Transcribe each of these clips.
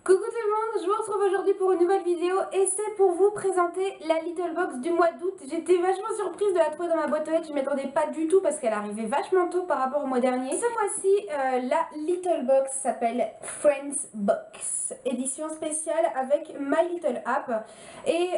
Coucou tout le monde, je vous retrouve aujourd'hui pour une nouvelle vidéo et c'est pour vous présenter la Little Box du mois d'août. J'étais vachement surprise de la trouver dans ma boîte aux lettres, je m'y attendais pas du tout parce qu'elle arrivait vachement tôt par rapport au mois dernier. Ce mois-ci, la Little Box s'appelle Friends Box, édition spéciale avec My Little App. Et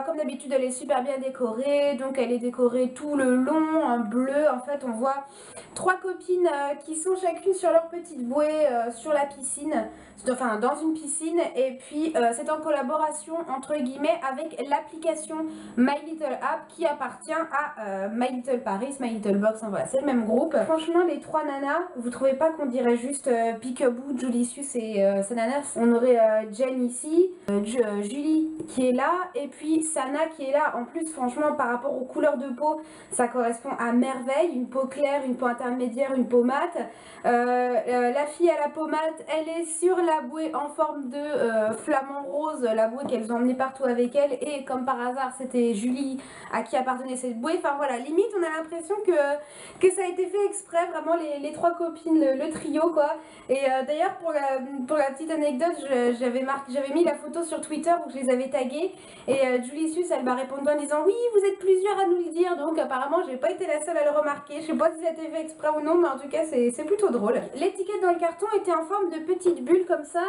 comme d'habitude elle est super bien décorée, donc elle est décorée tout le long en bleu. En fait on voit trois copines qui sont chacune sur leur petite bouée sur la piscine, enfin dans une piscine, et puis c'est en collaboration entre guillemets avec l'application My Little App qui appartient à My Little Paris, My Little Box, hein, voilà, c'est le même groupe. Franchement les trois nanas, vous trouvez pas qu'on dirait juste Peekaboo, Julicius et sa nanas? On aurait Jen ici, Julie qui est là, et puis Sana qui est là. En plus franchement par rapport aux couleurs de peau, ça correspond à merveille, une peau claire, une peau intermédiaire, une peau mate. La fille à la peau mate, elle est sur la bouée en forme de flamant rose, la bouée qu'elles ont emmenée partout avec elles, et comme par hasard c'était Julie à qui appartenait cette bouée. Enfin voilà, limite on a l'impression que ça a été fait exprès, vraiment les trois copines, le trio quoi. Et d'ailleurs pour la petite anecdote, j'avais mis la photo sur Twitter où je les avais taguées, et Julicius elle m'a répondu en disant oui vous êtes plusieurs à nous le dire, donc apparemment j'ai pas été la seule à le remarquer. Je sais pas si ça a été fait exprès ou non, mais en tout cas c'est plutôt drôle. L'étiquette dans le carton était en forme de petites bulles comme ça,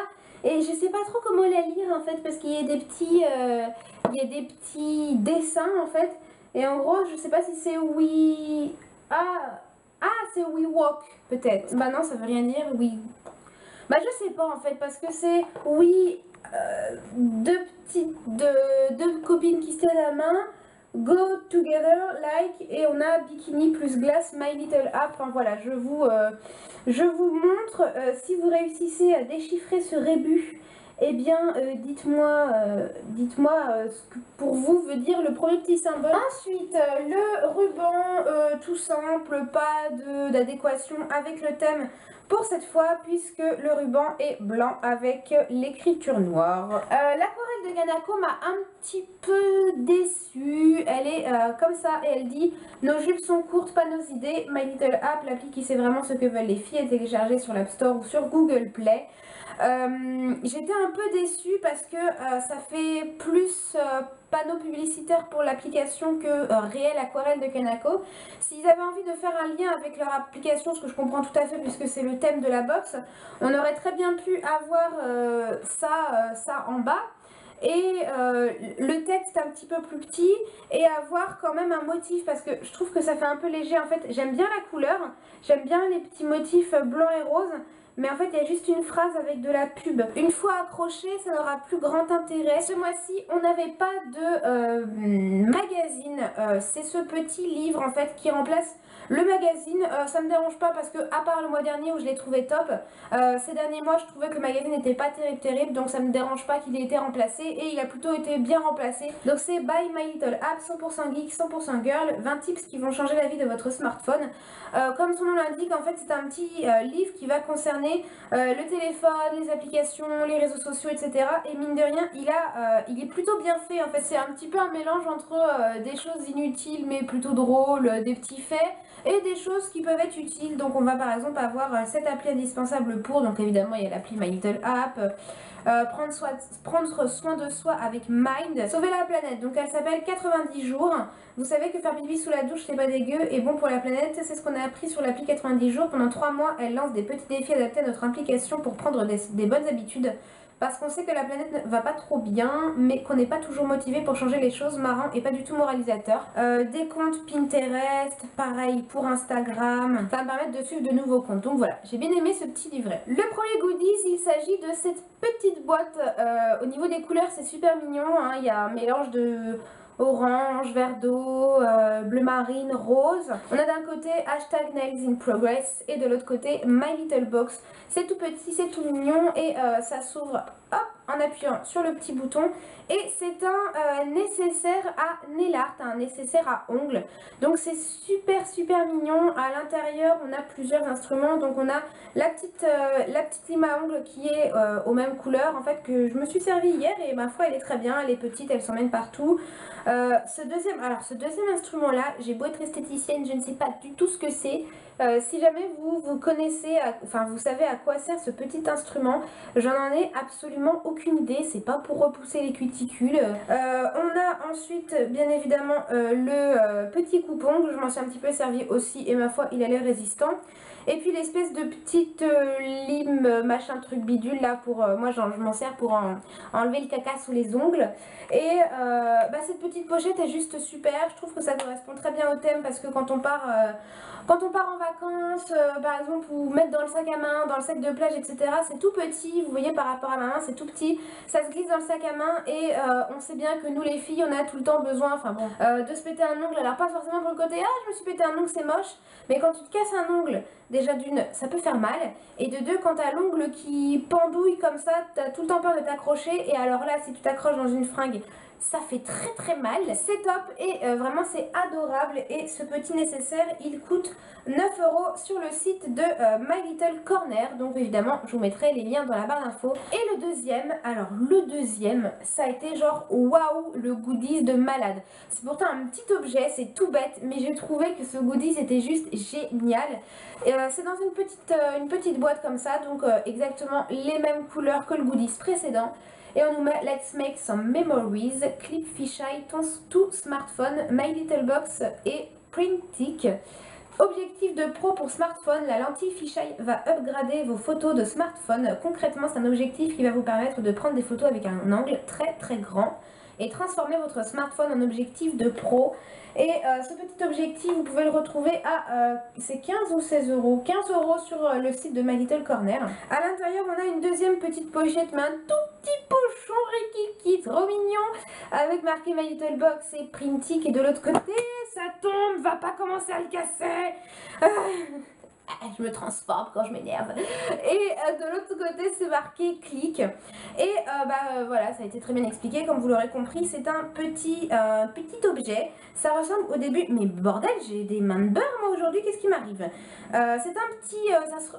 et je sais pas trop comment la lire en fait parce qu'il y a des petits dessins en fait, et en gros je sais pas si c'est we... c'est we walk peut-être. Bah non ça veut rien dire, oui. Bah je sais pas en fait parce que c'est oui, deux copines qui se tiennent la main, go together like, et on a bikini plus glace My Little App. Enfin voilà, je vous montre. Si vous réussissez à déchiffrer ce rébut, eh bien dites-moi ce que pour vous veut dire le premier petit symbole. Ensuite le ruban tout simple, pas d'adéquation avec le thème pour cette fois puisque le ruban est blanc avec l'écriture noire. L'aquarelle de Ganako m'a un petit peu déçue. Elle est comme ça et elle dit: nos jupes sont courtes, pas nos idées. My Little App, l'appli qui sait vraiment ce que veulent les filles, est téléchargée sur l'App Store ou sur Google Play. J'étais un peu déçue parce que ça fait plus panneau publicitaire pour l'application que réel aquarelle de Kanako. S'ils avaient envie de faire un lien avec leur application, ce que je comprends tout à fait puisque c'est le thème de la box, on aurait très bien pu avoir ça en bas, et le texte un petit peu plus petit, et avoir quand même un motif parce que je trouve que ça fait un peu léger. En fait j'aime bien la couleur, j'aime bien les petits motifs blancs et roses, mais en fait il y a juste une phrase avec de la pub. Une fois accroché ça n'aura plus grand intérêt. Ce mois-ci on n'avait pas de magazine, c'est ce petit livre en fait qui remplace le magazine. Ça me dérange pas parce que à part le mois dernier où je l'ai trouvé top, ces derniers mois je trouvais que le magazine n'était pas terrible, donc ça me dérange pas qu'il ait été remplacé, et il a plutôt été bien remplacé. Donc c'est By My Little App, 100% geek, 100% girl, 20 tips qui vont changer la vie de votre smartphone. Comme son nom l'indique, en fait c'est un petit livre qui va concerner le téléphone, les applications, les réseaux sociaux, etc. Et mine de rien il est plutôt bien fait en fait. C'est un petit peu un mélange entre des choses inutiles mais plutôt drôles, des petits faits, et des choses qui peuvent être utiles. Donc on va par exemple avoir cette appli indispensable pour, donc évidemment il y a l'appli My Little App, prendre soin de soi avec Mind, sauver la planète, donc elle s'appelle 90 jours. Vous savez que faire pipi sous la douche c'est pas dégueu et bon pour la planète, c'est ce qu'on a appris sur l'appli 90 jours. Pendant 3 mois elle lance des petits défis adaptés à notre implication pour prendre des bonnes habitudes, parce qu'on sait que la planète ne va pas trop bien, mais qu'on n'est pas toujours motivé pour changer les choses. Marrant et pas du tout moralisateur. Des comptes Pinterest, pareil pour Instagram, ça va me permettre de suivre de nouveaux comptes. Donc voilà, j'ai bien aimé ce petit livret. Le premier goodies, il s'agit de cette petite boîte. Au niveau des couleurs c'est super mignon, hein. Il y a un mélange de orange, vert d'eau, bleu marine, rose. On a d'un côté hashtag Nails in Progress et de l'autre côté My Little Box. C'est tout petit, c'est tout mignon, et ça s'ouvre hop en appuyant sur le petit bouton. Et c'est un nécessaire à nail art, un nécessaire à ongles. Donc c'est super super mignon. À l'intérieur on a plusieurs instruments. Donc on a la petite lime à ongles qui est aux mêmes couleurs en fait, que je me suis servi hier et ma foi elle est très bien, elle est petite, elle s'emmène partout. Ce deuxième instrument là, j'ai beau être esthéticienne, je ne sais pas du tout ce que c'est. Si jamais vous connaissez, enfin vous savez à quoi sert ce petit instrument, j'en ai absolument aucune idée, c'est pas pour repousser les cuticules. On a ensuite bien évidemment le petit coupe-ongle, je m'en suis un petit peu servi aussi et ma foi il a l'air résistant. Et puis l'espèce de petite lime machin truc bidule là pour moi je m'en sers pour enlever le caca sous les ongles. Et cette petite pochette est juste super, je trouve que ça correspond très bien au thème parce que quand on part en vacances, par exemple, ou mettre dans le sac à main, dans le sac de plage, etc. C'est tout petit, vous voyez par rapport à ma main, c'est tout petit, ça se glisse dans le sac à main et on sait bien que nous les filles, on a tout le temps besoin, enfin bon, de se péter un ongle. Alors pas forcément pour le côté, ah je me suis pété un ongle, c'est moche, mais quand tu te casses un ongle, déjà d'une, ça peut faire mal, et de deux, quand t'as l'ongle qui pendouille comme ça, t'as tout le temps peur de t'accrocher, et alors là, si tu t'accroches dans une fringue, ça fait très très mal. C'est top et vraiment c'est adorable. Et ce petit nécessaire il coûte 9 € sur le site de My Little Corner. Donc évidemment je vous mettrai les liens dans la barre d'infos. Et le deuxième, alors le deuxième ça a été genre waouh, le goodies de malade. C'est pourtant un petit objet, c'est tout bête, mais j'ai trouvé que ce goodies était juste génial. C'est dans une petite boîte comme ça, donc exactement les mêmes couleurs que le goodies précédent. Et on nous met Let's Make Some Memories, Clip Fisheye, tout smartphone, My Little Box et Printic. Objectif de pro pour smartphone, la lentille fisheye va upgrader vos photos de smartphone. Concrètement, c'est un objectif qui va vous permettre de prendre des photos avec un angle très très grand et transformer votre smartphone en objectif de pro. Et ce petit objectif, vous pouvez le retrouver à c'est 15 ou 16 €. 15 € sur le site de My Little Corner. À l'intérieur, on a une deuxième petite pochette, mais un tout petit pochon rikiki, trop mignon, avec marqué My Little Box et Printic. Et de l'autre côté, ça tombe, va pas commencer à le casser. Je me transforme quand je m'énerve. Et de l'autre côté c'est marqué clic. Et voilà, ça a été très bien expliqué. Comme vous l'aurez compris, c'est un petit objet. Ça ressemble au début, mais bordel, j'ai des mains de beurre moi aujourd'hui, qu'est-ce qui m'arrive? C'est un petit,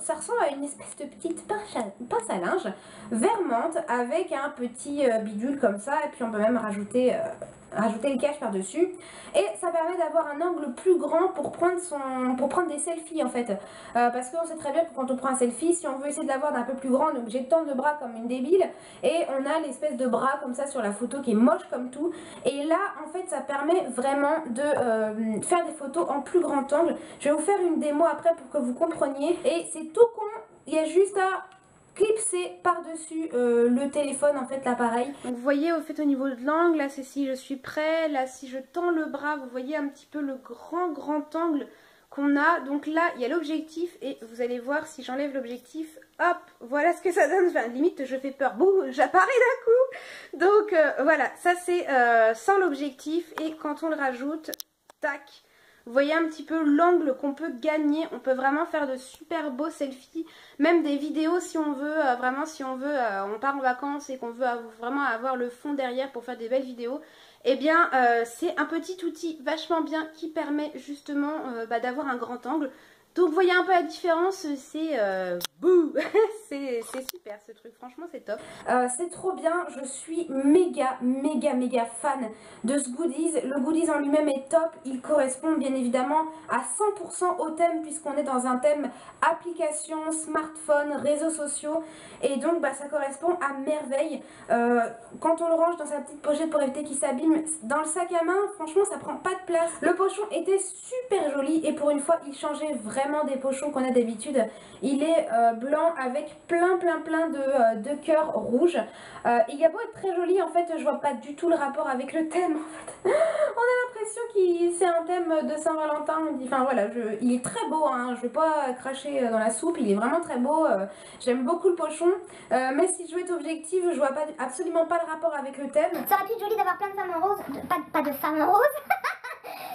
ça ressemble à une espèce de petite pince à linge vert menthe avec un petit bidule comme ça. Et puis on peut même rajouter le cache par dessus, et ça permet d'avoir un angle plus grand pour prendre des selfies en fait, parce qu'on sait très bien que quand on prend un selfie, si on veut essayer de l'avoir d'un peu plus grand, donc j'ai tant de bras comme une débile, et on a l'espèce de bras comme ça sur la photo qui est moche comme tout, et là en fait ça permet vraiment de faire des photos en plus grand angle. Je vais vous faire une démo après pour que vous compreniez, et c'est tout con, il y a juste à clipser par-dessus le téléphone en fait, l'appareil. Donc vous voyez au fait au niveau de l'angle, là c'est si je suis prêt, là si je tends le bras, vous voyez un petit peu le grand angle qu'on a. Donc là il y a l'objectif et vous allez voir si j'enlève l'objectif, hop, voilà ce que ça donne. Enfin, limite je fais peur, boum, j'apparais d'un coup. Donc voilà, ça c'est sans l'objectif, et quand on le rajoute, tac. Vous voyez un petit peu l'angle qu'on peut gagner. On peut vraiment faire de super beaux selfies, même des vidéos si on veut, vraiment si on veut, on part en vacances et qu'on veut vraiment avoir le fond derrière pour faire des belles vidéos. Eh bien c'est un petit outil vachement bien qui permet justement d'avoir un grand angle. Donc vous voyez un peu la différence, c'est bouh c'est super ce truc, franchement c'est top. C'est trop bien, je suis méga fan de ce goodies. Le goodies en lui-même est top, il correspond bien évidemment à 100% au thème, puisqu'on est dans un thème application, smartphone, réseaux sociaux, et donc ça correspond à merveille. Quand on le range dans sa petite pochette pour éviter qu'il s'abîme, dans le sac à main, franchement ça prend pas de place. Le pochon était super joli, et pour une fois il changeait vraiment des pochons qu'on a d'habitude. Il est blanc avec plein de cœurs rouges. Il a beau être très joli, en fait je vois pas du tout le rapport avec le thème en fait. On a l'impression que c'est un thème de Saint-Valentin. Enfin voilà, il est très beau, hein. Je vais pas cracher dans la soupe, il est vraiment très beau. J'aime beaucoup le pochon, mais si je veux être objective, je vois absolument pas le rapport avec le thème. Ça aurait pu être joli d'avoir plein de femmes en rose, pas de femmes en rose.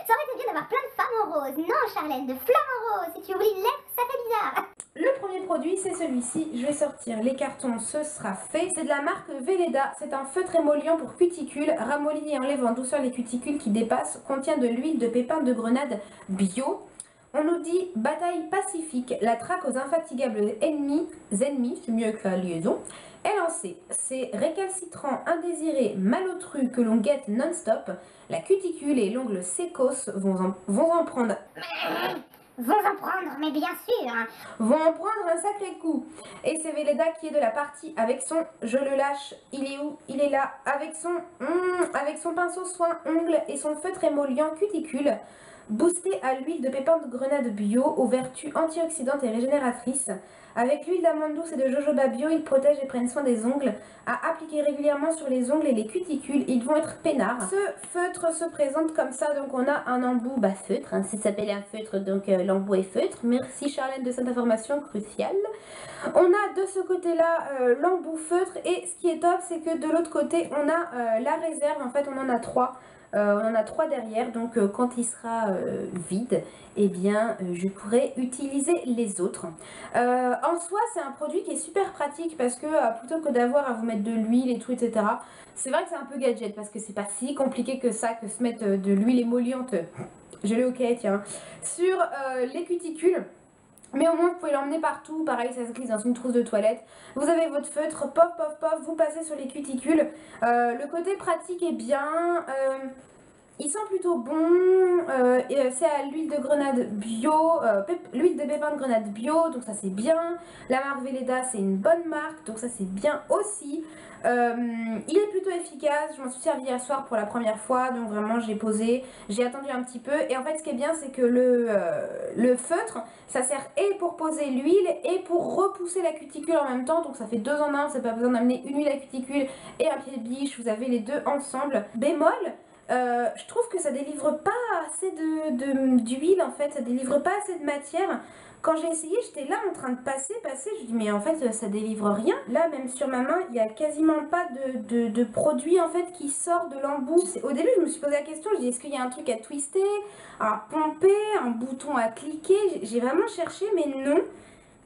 Ça aurait été bien d'avoir plein de femmes en rose. Non Charlène, de flammes en rose. Si tu oublies l'être, ça fait bizarre. le premier produit c'est celui-ci, je vais sortir les cartons, ce sera fait. C'est de la marque Velleda, c'est un feutre émollient pour cuticules, ramollit et enlève en douceur les cuticules qui dépassent, contient de l'huile de pépins de grenade bio. On nous dit bataille pacifique, la traque aux infatigables ennemis, c'est mieux que la liaison, est lancée. C'est récalcitrant, indésiré, malotru que l'on guette non-stop. La cuticule et l'ongle sécos vont en prendre. Vont en prendre, mais bien sûr. Vont en prendre un sacré coup. Et c'est Velleda qui est de la partie avec son je le lâche. Il est où? Il est là. Avec son pinceau soin ongle et son feutre émollient cuticule. Boosté à l'huile de pépins de grenade bio aux vertus antioxydantes et régénératrices. Avec l'huile d'amande douce et de jojoba bio, ils protègent et prennent soin des ongles. À appliquer régulièrement sur les ongles et les cuticules, ils vont être peinards. Ce feutre se présente comme ça, donc on a un embout feutre, hein, ça s'appelle un feutre, donc l'embout est feutre. Merci Charlène de cette information cruciale. On a de ce côté-là l'embout feutre, et ce qui est top, c'est que de l'autre côté, on a la réserve, en fait on en a 3. On en a 3 derrière, donc quand il sera vide, eh bien je pourrai utiliser les autres. En soi, c'est un produit qui est super pratique parce que plutôt que d'avoir à vous mettre de l'huile et tout, etc., c'est vrai que c'est un peu gadget parce que c'est pas si compliqué que ça, que se mettre de l'huile émolliente, je l'ai ok, tiens, sur les cuticules. Mais au moins vous pouvez l'emmener partout, pareil ça se glisse dans une trousse de toilette. Vous avez votre feutre, pof pof pof, vous passez sur les cuticules. Le côté pratique est bien, il sent plutôt bon, c'est à l'huile de grenade bio, l'huile de pépins de grenade bio, donc ça c'est bien. La marque Velleda c'est une bonne marque, donc ça c'est bien aussi. Il est plutôt efficace, je m'en suis servi hier soir pour la première fois, donc vraiment j'ai posé, j'ai attendu un petit peu, et en fait ce qui est bien c'est que le feutre, ça sert et pour poser l'huile et pour repousser la cuticule en même temps, donc ça fait 2 en 1, vous n'avez pas besoin d'amener une huile à cuticule et un pied de biche, vous avez les deux ensemble. Bémol, je trouve que ça délivre pas assez d'huile en fait, ça délivre pas assez de matière. Quand j'ai essayé, j'étais là en train de passer, je dis mais en fait ça délivre rien. Là même sur ma main, il n'y a quasiment pas de produit en fait qui sort de l'embout. Au début je me suis posé la question, je dis est-ce qu'il y a un truc à twister, à pomper, un bouton à cliquer? J'ai vraiment cherché mais non.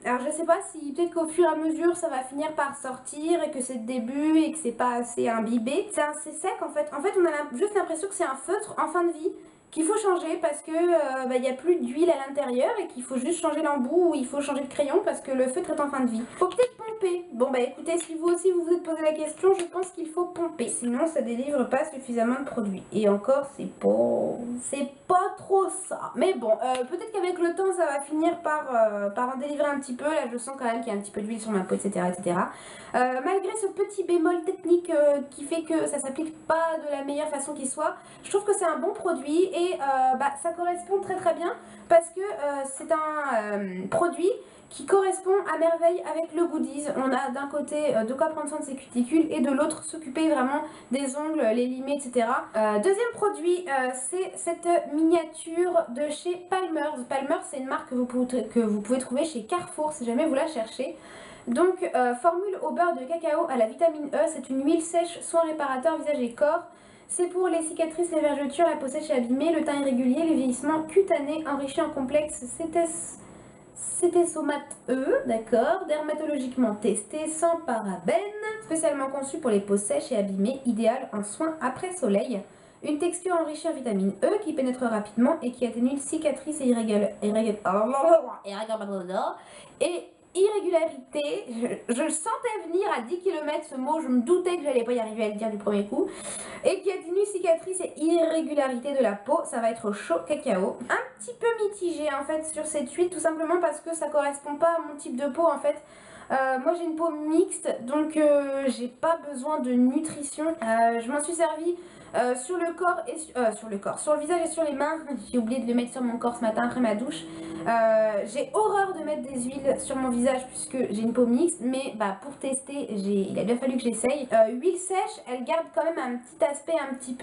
Alors je sais pas si peut-être qu'au fur et à mesure ça va finir par sortir et que c'est le début et que c'est pas assez imbibé. C'est assez sec en fait. En fait on a juste l'impression que c'est un feutre en fin de vie qu'il faut changer parce que il n'y a plus d'huile à l'intérieur et qu'il faut juste changer l'embout ou il faut changer de crayon parce que le feutre est en fin de vie. Faut peut-être pomper. Bon bah écoutez, si vous aussi vous vous êtes posé la question, je pense qu'il faut pomper. Sinon ça délivre pas suffisamment de produits. Et encore c'est pas trop ça. Mais bon, peut-être qu'avec le temps ça va finir par en délivrer un petit peu. Là je sens quand même qu'il y a un petit peu d'huile sur ma peau, etc. etc. Malgré ce petit bémol technique qui fait que ça s'applique pas de la meilleure façon qui soit, je trouve que c'est un bon produit et ça correspond très très bien parce que c'est un produit qui correspond à merveille avec le goodies. On a d'un côté de quoi prendre soin de ses cuticules et de l'autre s'occuper vraiment des ongles, les limer, etc. Deuxième produit, c'est cette miniature de chez Palmer's. Palmer's c'est une marque que vous pouvez trouver chez Carrefour si jamais vous la cherchez. Donc formule au beurre de cacao à la vitamine E, c'est une huile sèche, soin réparateur visage et corps. C'est pour les cicatrices, les vergetures, la peau sèche et abîmée, le teint irrégulier, les vieillissements cutanés, enrichi en complexe cétésomate E, d'accord, dermatologiquement testé, sans parabènes, spécialement conçu pour les peaux sèches et abîmées, idéal en soins après soleil. Une texture enrichie en vitamine E qui pénètre rapidement et qui atténue cicatrices et irrégularité, je le sentais venir à 10 km ce mot, je me doutais que j'allais pas y arriver à le dire du premier coup. Et qui atténue cicatrices et irrégularité de la peau, ça va être chaud cacao. Un petit peu mitigé en fait sur cette huile, tout simplement parce que ça correspond pas à mon type de peau en fait. Moi j'ai une peau mixte, donc j'ai pas besoin de nutrition. Je m'en suis servi sur le corps et sur le visage et sur les mains. J'ai oublié de le mettre sur mon corps ce matin après ma douche. J'ai horreur de mettre des huiles sur mon visage puisque j'ai une peau mixte, mais pour tester, il a bien fallu que j'essaye. Huile sèche, elle garde quand même un petit aspect un petit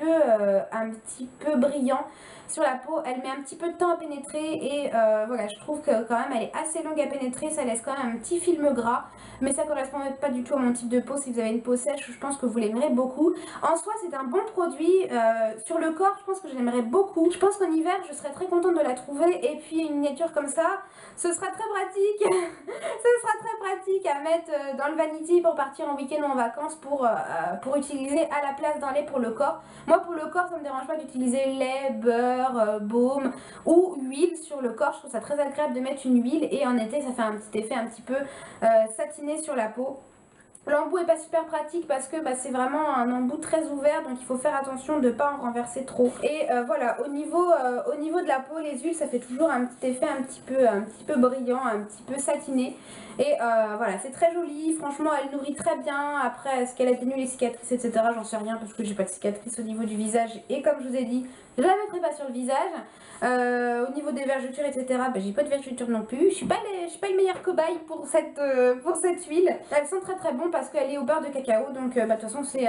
peu brillant sur la peau. Elle met un petit peu de temps à pénétrer et voilà, je trouve que quand même elle est assez longue à pénétrer, ça laisse quand même un petit film gras. mais ça correspond pas du tout à mon type de peau. Si vous avez une peau sèche, je pense que vous l'aimerez beaucoup. En soi c'est un bon produit, sur le corps je pense que je l'aimerais beaucoup. Je pense qu'en hiver je serais très contente de la trouver, et puis une miniature comme ça, ce sera très pratique. Ce sera très pratique à mettre dans le vanity pour partir en week-end ou en vacances, pour utiliser à la place d'un lait pour le corps. Moi pour le corps ça me dérange pas d'utiliser lait, beurre, baume ou huile sur le corps. Je trouve ça très agréable de mettre une huile, et en été ça fait un petit effet un petit peu satiné sur la peau. L'embout est pas super pratique parce que c'est vraiment un embout très ouvert, donc il faut faire attention de ne pas en renverser trop. Et voilà, au niveau de la peau, les huiles ça fait toujours un petit effet un petit peu brillant, un petit peu satiné. Et voilà, c'est très joli, franchement elle nourrit très bien. Après, est-ce qu'elle atténue les cicatrices, etc. J'en sais rien parce que j'ai pas de cicatrices au niveau du visage, et comme je vous ai dit, je la mettrai pas sur le visage. Au niveau des vergetures, etc., j'ai pas de vergetures non plus. Je suis pas le meilleur cobaye pour cette huile. Elle sent très très bon parce qu'elle est au beurre de cacao, donc de toute façon c'est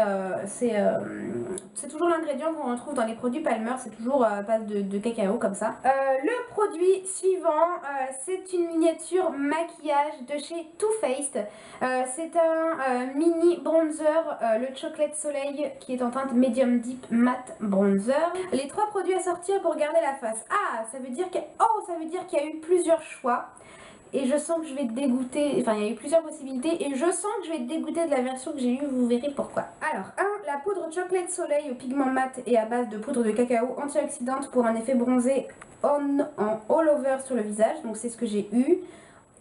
toujours l'ingrédient qu'on retrouve dans les produits Palmer, c'est toujours à base de cacao comme ça. Le produit suivant, c'est une miniature maquillage de chez Too Faced. C'est un mini bronzer, le Chocolate Soleil, qui est en teinte Medium Deep Matte Bronzer. Les 3 produits à sortir pour garder la face. Ah, ça veut dire qu'il y a eu plusieurs choix. Et je sens que je vais être dégoûtée, enfin il y a eu plusieurs possibilités, et je sens que je vais être dégoûtée de la version que j'ai eue, vous verrez pourquoi. Alors, la poudre Chocolate Soleil au pigment mat et à base de poudre de cacao antioxydante pour un effet bronzé en all over sur le visage, donc c'est ce que j'ai eu.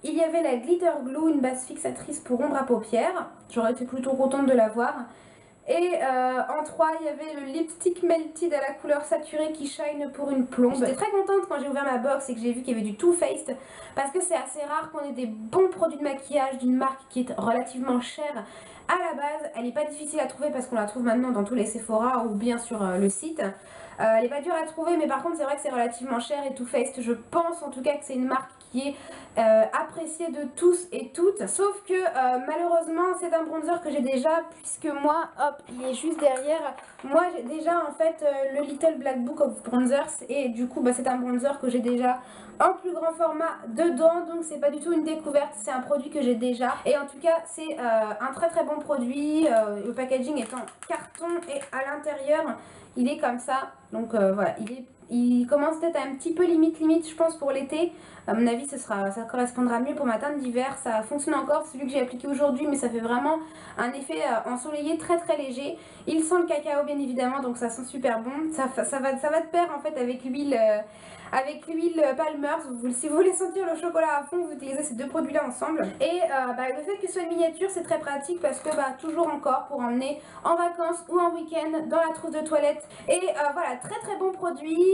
Il y avait la Glitter Glue, une base fixatrice pour ombre à paupières, j'aurais été plutôt contente de l'avoir. Et en 3, il y avait le lipstick melted à la couleur saturée qui shine pour une plombe. J'étais très contente quand j'ai ouvert ma box et que j'ai vu qu'il y avait du Too Faced, parce que c'est assez rare qu'on ait des bons produits de maquillage d'une marque qui est relativement chère. À la base, elle n'est pas difficile à trouver parce qu'on la trouve maintenant dans tous les Sephora ou bien sur le site. Elle n'est pas dure à trouver, mais par contre c'est vrai que c'est relativement cher, et Too Faced, je pense en tout cas que c'est une marque qui est appréciée de tous et toutes. Sauf que malheureusement c'est un bronzer que j'ai déjà, puisque moi, hop, il est juste derrière. Moi j'ai déjà en fait le Little Black Book of Bronzers, et du coup c'est un bronzer que j'ai déjà en plus grand format dedans, donc c'est pas du tout une découverte, c'est un produit que j'ai déjà. Et en tout cas c'est un très très bon produit, le packaging est en carton, et à l'intérieur il est comme ça, donc voilà, il commence peut-être un petit peu limite je pense pour l'été. À mon avis ça correspondra mieux pour ma teinte d'hiver. Ça fonctionne encore, celui que j'ai appliqué aujourd'hui, mais ça fait vraiment un effet ensoleillé très très léger. Il sent le cacao bien évidemment, donc ça sent super bon. Ça va de pair en fait avec l'huile Palmer. Si vous voulez sentir le chocolat à fond, vous utilisez ces 2 produits là ensemble. Et le fait que ce soit une miniature, c'est très pratique parce que toujours encore pour emmener en vacances ou en week-end dans la trousse de toilette. Et voilà, très très bon produit,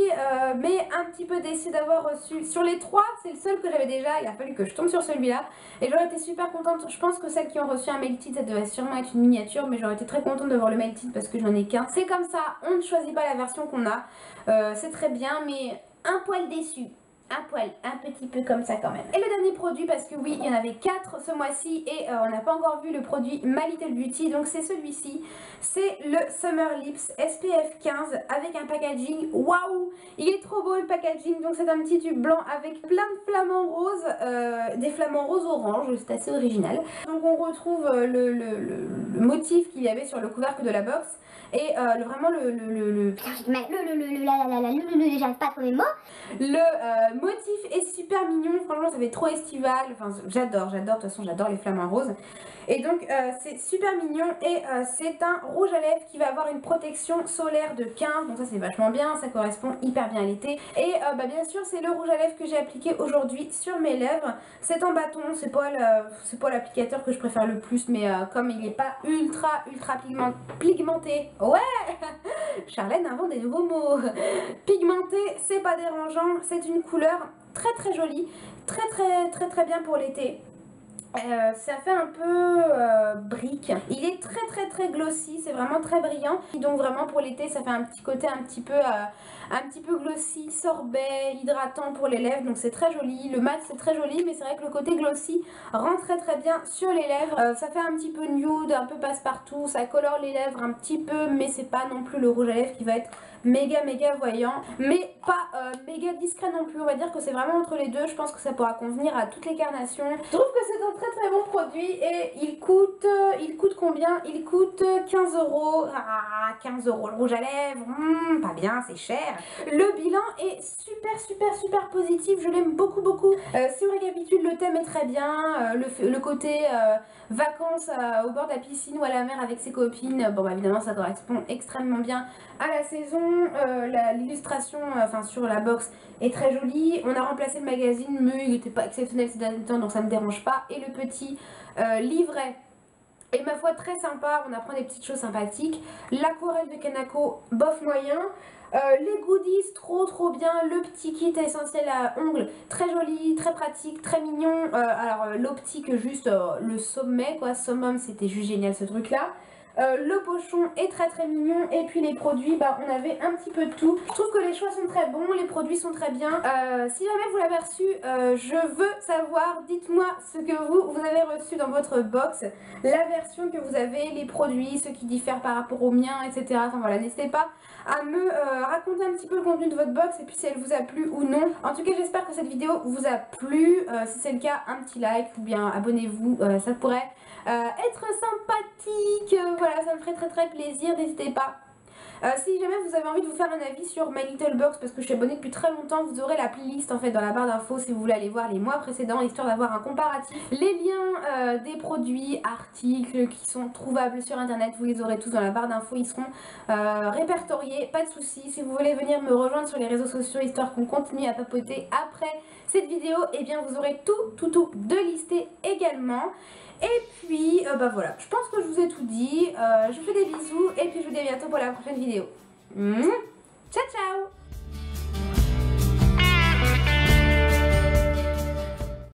mais un petit peu déçue d'avoir reçu. Sur les 3, c'est le seul que j'avais déjà, il a fallu que je tombe sur celui-là. Et j'aurais été super contente. Je pense que celles qui ont reçu un Melted, ça devait sûrement être une miniature, mais j'aurais été très contente de voir le Melted parce que j'en ai qu'un. C'est comme ça, on ne choisit pas la version qu'on a. C'est très bien, mais un poil déçu. Un poil, un petit peu comme ça quand même. Et le dernier produit, parce que oui, il y en avait 4 ce mois-ci, et on n'a pas encore vu le produit My Little Beauty, donc c'est celui-ci. C'est le Summer Lips SPF 15 avec un packaging. Waouh, il est trop beau le packaging. Donc c'est un petit tube blanc avec plein de flamants roses, des flamants roses orange, c'est assez original. Donc on retrouve le motif qu'il y avait sur le couvercle de la box. Et vraiment j'arrive pas à trouver le mot. Le motif est super mignon, franchement ça fait trop estival, enfin j'adore, de toute façon j'adore les flamants roses. Et donc c'est super mignon, et c'est un rouge à lèvres qui va avoir une protection solaire de 15, donc ça c'est vachement bien, ça correspond hyper bien à l'été. Et bien sûr c'est le rouge à lèvres que j'ai appliqué aujourd'hui sur mes lèvres. C'est en bâton, c'est pas l'applicateur que je préfère le plus, mais comme il n'est pas ultra pigmenté, ouais Charlène invente des nouveaux mots. Pigmenté, c'est pas dérangeant, c'est une couleur très très jolie, très bien pour l'été. Ça fait un peu brique. Il est très glossy, c'est vraiment très brillant. Donc vraiment pour l'été ça fait un petit côté un petit peu glossy, sorbet, hydratant pour les lèvres. Donc c'est très joli. Le mat c'est très joli, mais c'est vrai que le côté glossy rend très bien sur les lèvres. Ça fait un petit peu nude, un peu passe-partout. Ça colore les lèvres un petit peu, mais c'est pas non plus le rouge à lèvres qui va être méga voyant, mais pas méga discret non plus. On va dire que c'est vraiment entre les deux. Je pense que ça pourra convenir à toutes les carnations. Je trouve que c'est un très très bon produit et il coûte combien? Il coûte 15 €. Ah, 15 € le rouge à lèvres, pas bien, c'est cher. Le bilan est super positif, je l'aime beaucoup. Si on récapitule, le thème est très bien, le côté vacances au bord de la piscine ou à la mer avec ses copines, bon bah évidemment ça correspond extrêmement bien à la saison. L'illustration sur la box est très jolie. On a remplacé le magazine mais il n'était pas exceptionnel ces derniers temps donc ça ne me dérange pas. Et le petit livret est ma foi très sympa, on apprend des petites choses sympathiques. L'aquarelle de Kanako, bof moyen. Les goodies, trop bien. Le petit kit essentiel à ongles, très joli, très pratique, très mignon. Alors l'optique, juste le sommet, quoi, summum, c'était juste génial ce truc là. Le pochon est très mignon et puis les produits, bah on avait un petit peu de tout. Je trouve que les choix sont très bons, les produits sont très bien. Si jamais vous l'avez reçu, je veux savoir, dites-moi ce que vous avez reçu dans votre box, la version que vous avez, les produits, ceux qui diffèrent par rapport aux miens, etc. Enfin voilà, n'hésitez pas à me raconter un petit peu le contenu de votre box et puis si elle vous a plu ou non. En tout cas, j'espère que cette vidéo vous a plu. Si c'est le cas, un petit like ou bien abonnez-vous, ça pourrait être sympathique. Voilà, ça me ferait très plaisir, n'hésitez pas. Si jamais vous avez envie de vous faire un avis sur My Little Box, parce que je suis abonnée depuis très longtemps, vous aurez la playlist en fait dans la barre d'infos si vous voulez aller voir les mois précédents, histoire d'avoir un comparatif. Les liens des produits, articles qui sont trouvables sur internet, vous les aurez tous dans la barre d'infos, ils seront répertoriés, pas de soucis. Si vous voulez venir me rejoindre sur les réseaux sociaux, histoire qu'on continue à papoter après cette vidéo, et bien vous aurez tout de listé également. Et puis, bah voilà, je pense que je vous ai tout dit. Je vous fais des bisous et puis je vous dis à bientôt pour la prochaine vidéo. Ciao ciao.